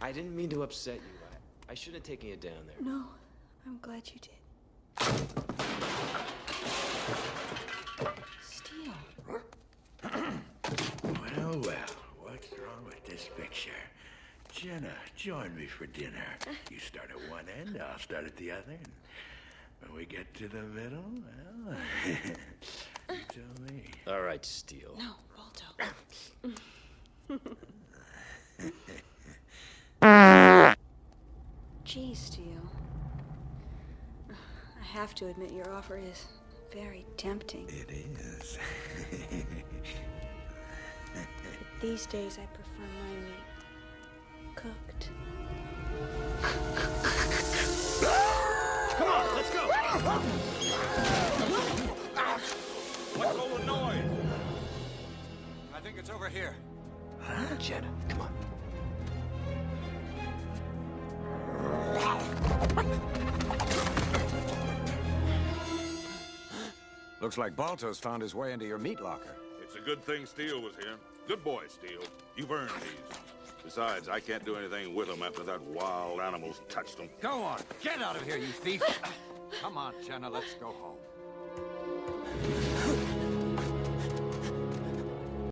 I didn't mean to upset you. I shouldn't have taken you down there. No, I'm glad you did. Steel. Well, what's wrong with this picture? Jenna, join me for dinner. You start at one end, I'll start at the other. And when we get to the middle, well, you tell me. All right, Steel. No, Balto. Gee, Steel. I have to admit your offer is very tempting. It is. But these days I prefer my meat cooked. Come on, let's go! What's all the noise? I think it's over here. Jenna, come on. Looks like Balto's found his way into your meat locker. It's a good thing Steele was here. Good boy, Steele. You've earned these. Besides, I can't do anything with them after that wild animals touched them. Go on, get out of here, you thief! Come on, Jenna, let's go home.